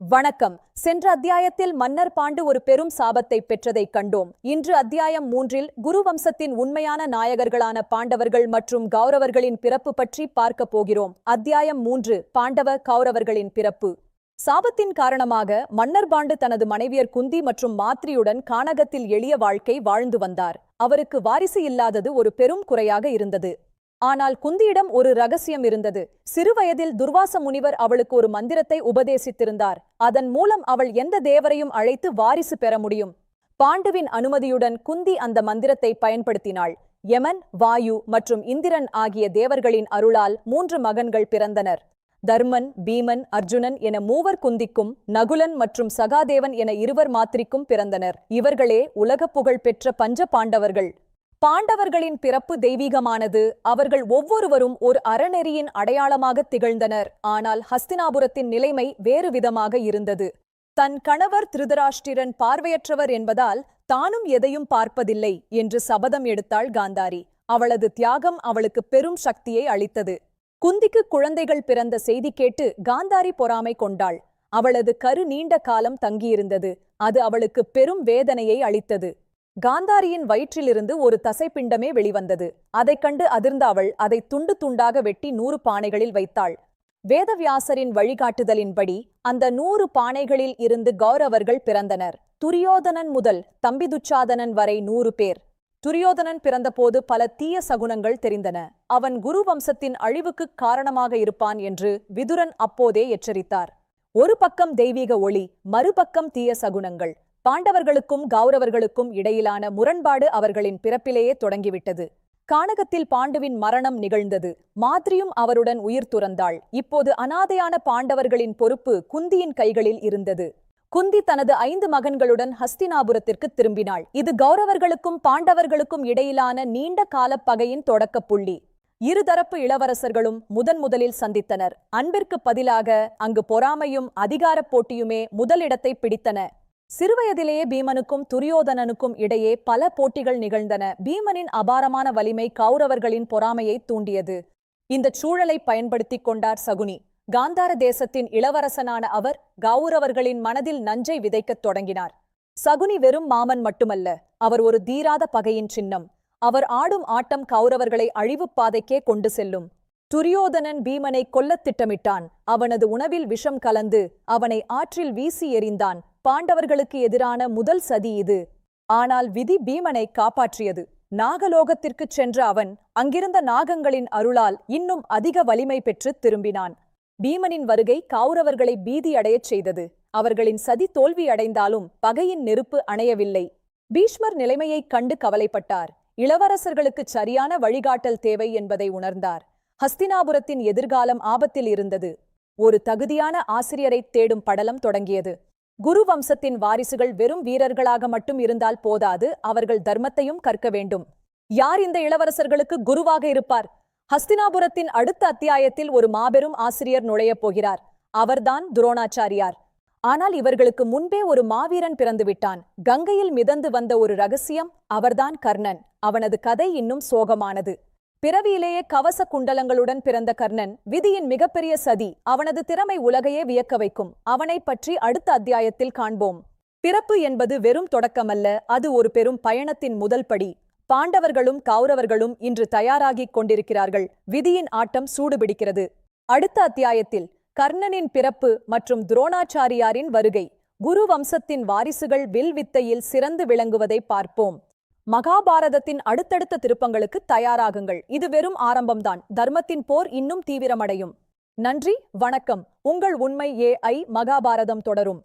வணக்கம். சென்ற அத்தியாயத்தில் மன்னர் பாண்டு ஒரு பெரும் சாபத்தை பெற்றதைக் கண்டோம். இன்று அத்தியாயம் 3இல் குருவம்சத்தின் உண்மையான நாயகர்களான பாண்டவர்கள் மற்றும் கௌரவர்களின் பிறப்பு பற்றி பார்க்கப் போகிறோம். அத்தியாயம் 3 பாண்டவ கௌரவர்களின் பிறப்பு. சாபத்தின் காரணமாக மன்னர் பாண்டு தனது மனைவியர் குந்தி மற்றும் மாத்ரியுடன் கானகத்தில் எளிய வாழ்க்கை வாழ்ந்து வந்தார். அவருக்கு வாரிசு இல்லாதது ஒரு பெரும் குறையாக இருந்தது. ஆனால் குந்தியிடம் ஒரு ரகசியம் இருந்தது. சிறுவயதில் துர்வாச முனிவர் அவளுக்கு ஒரு மந்திரத்தை உபதேசித்திருந்தார். அதன் மூலம் அவள் எந்த தேவரையும் அழைத்து வாரிசு பெற முடியும். பாண்டுவின் அனுமதியுடன் குந்தி அந்த மந்திரத்தை பயன்படுத்தினாள். யமன், வாயு மற்றும் இந்திரன் ஆகிய தேவர்களின் அருளால் 3 மகன்கள் பிறந்தனர். தர்மன், பீமன், அர்ஜுனன் என 3 குந்திக்கும், நகுலன் மற்றும் சகாதேவன் என 2 மாத்ரிக்கும் பிறந்தனர். இவர்களே உலக புகழ் பெற்ற பஞ்ச பாண்டவர்கள். பாண்டவர்களின் பிறப்பு தெய்வீகமானது. அவர்கள் ஒவ்வொருவரும் ஒரு அறநெறியின் அடையாளமாக திகழ்ந்தனர். ஆனால் ஹஸ்தினாபுரத்தின் நிலைமை வேறு விதமாக இருந்தது. தன் கணவர் திருதராஷ்டிரன் பார்வையற்றவர் என்பதால் தானும் எதையும் பார்ப்பதில்லை என்று சபதம் எடுத்தாள் காந்தாரி. அவளது தியாகம் அவளுக்கு பெரும் சக்தியை அளித்தது. குந்திக்கு குழந்தைகள் பிறந்த செய்தி கேட்டு காந்தாரி பொறாமை கொண்டாள். அவளது கரு நீண்ட காலம் தங்கியிருந்தது. அது அவளுக்கு பெரும் வேதனையை அளித்தது. காந்தாரியின் வயிற்றிலிருந்து ஒரு தசைப்பிண்டமே வெளிவந்தது. அதைக் கண்டு அதிர்ந்த அவள் அதை துண்டு துண்டாக வெட்டி 100 பானைகளில் வைத்தாள். வேதவியாசரின் வழிகாட்டுதலின்படி அந்த 100 பானைகளில் இருந்து கௌரவர்கள் பிறந்தனர். துரியோதனன் முதல் தம்பி துச்சாதனன் வரை 100 பேர். துரியோதனன் பிறந்தபோது பல தீய சகுனங்கள் தெரிந்தன. அவன் குரு வம்சத்தின் அழிவுக்கு காரணமாக இருப்பான் என்று விதுரன் அப்போதே எச்சரித்தார். ஒரு பக்கம் தெய்வீக ஒளி, மறுபக்கம் தீய சகுனங்கள். பாண்டவர்களுக்கும் கௌரவர்களுக்கும் இடையிலான முரண்பாடு அவர்களின் பிறப்பிலேயே தொடங்கிவிட்டது. கானகத்தில் பாண்டுவின் மரணம் நிகழ்ந்தது. மாத்ரியும் அவருடன் உயிர் துறந்தாள். இப்போது அனாதையான பாண்டவர்களின் பொறுப்பு குந்தியின் கைகளில் இருந்தது. குந்தி தனது 5 மகன்களுடன் ஹஸ்தினாபுரத்திற்கு திரும்பினாள். இது கௌரவர்களுக்கும் பாண்டவர்களுக்கும் இடையிலான நீண்ட கால பகையின் தொடக்க புள்ளி. இருதரப்பு இளவரசர்களும் முதலில் சந்தித்தனர். அன்பிற்கு பதிலாக அங்கு பொறாமையும் அதிகாரப் போட்டியுமே முதலிடத்தை பிடித்தன. சிறுவயதிலேயே பீமனுக்கும் துரியோதனனுக்கும் இடையே பல போட்டிகள் நிகழ்ந்தன. பீமனின் அபாரமான வலிமை கௌரவர்களின் பொறாமையை தூண்டியது. இந்த சூழலை பயன்படுத்திக் கொண்டார் சகுனி. காந்தார தேசத்தின் இளவரசனான அவர் கௌரவர்களின் மனதில் நஞ்சை விதைக்கத் தொடங்கினார். சகுனி வெறும் மாமன் மட்டுமல்ல, அவர் ஒரு தீராத பகையின் சின்னம். அவர் ஆடும் ஆட்டம் கௌரவர்களை அழிவுப் பாதைக்கே கொண்டு செல்லும். துரியோதனன் பீமனை கொல்லத் திட்டமிட்டான். அவனது உணவில் விஷம் கலந்து அவனை ஆற்றில் வீசி எறிந்தான். பாண்டவர்களுக்கு எதிரான முதல் சதி இது. ஆனால் விதி பீமனை காப்பாற்றியது. நாகலோகத்திற்குச் சென்ற அவன் அங்கிருந்த நாகங்களின் அருளால் இன்னும் அதிக வலிமை பெற்று திரும்பினான். பீமனின் வருகை கௌரவர்களை பீதியடையச் செய்தது. அவர்களின் சதி தோல்வியடைந்தாலும் பகையின் நெருப்பு அணையவில்லை. பீஷ்மர் நிலைமையைக் கண்டு கவலைப்பட்டார். இளவரசர்களுக்கு சரியான வழிகாட்டல் தேவை என்பதை உணர்ந்தார். ஹஸ்தினாபுரத்தின் எதிர்காலம் ஆபத்தில் இருந்தது. ஒரு தகுதியான ஆசிரியரை தேடும் படலம் தொடங்கியது. குரு வம்சத்தின் வாரிசுகள் வெறும் வீரர்களாக மட்டும் இருந்தால் போதாது, அவர்கள் தர்மத்தையும் கற்க வேண்டும். யார் இந்த இளவரசர்களுக்கு குருவாக இருப்பார்? ஹஸ்தினாபுரத்தின் அடுத்த அத்தியாயத்தில் ஒரு மாபெரும் ஆசிரியர் நுழையப் போகிறார். அவர்தான் துரோணாச்சாரியார். ஆனால் இவர்களுக்கு முன்பே ஒரு மாவீரன் பிறந்துவிட்டான். கங்கையில் மிதந்து வந்த ஒரு ரகசியம். அவர்தான் கர்ணன். அவனது கதை இன்னும் சோகமானது. பிறவியிலேயே கவச குண்டலங்களுடன் பிறந்த கர்ணன் விதியின் மிகப்பெரிய சதி. அவனது திறமை உலகையே வியக்க வைக்கும். அவனை பற்றி அடுத்த அத்தியாயத்தில் காண்போம். பிறப்பு என்பது வெறும் தொடக்கமல்ல, அது ஒரு பெரும் பயணத்தின் முதல் படி. பாண்டவர்களும் கௌரவர்களும் இன்று தயாராகிக் கொண்டிருக்கிறார்கள். விதியின் ஆட்டம் சூடுபிடிக்கிறது. அடுத்த அத்தியாயத்தில் கர்ணனின் பிறப்பு மற்றும் துரோணாச்சாரியாரின் வருகை. குரு வம்சத்தின் வாரிசுகள் வில் வித்தையில் சிறந்து விளங்குவதை பார்ப்போம். மகாபாரதத்தின் அடுத்தடுத்த திருப்பங்களுக்கு தயாராகுங்கள். இது வெறும் ஆரம்பம்தான். தர்மத்தின் போர் இன்னும் தீவிரமடையும். நன்றி, வணக்கம். உங்கள் உண்மை AI மகாபாரதம் தொடரும்.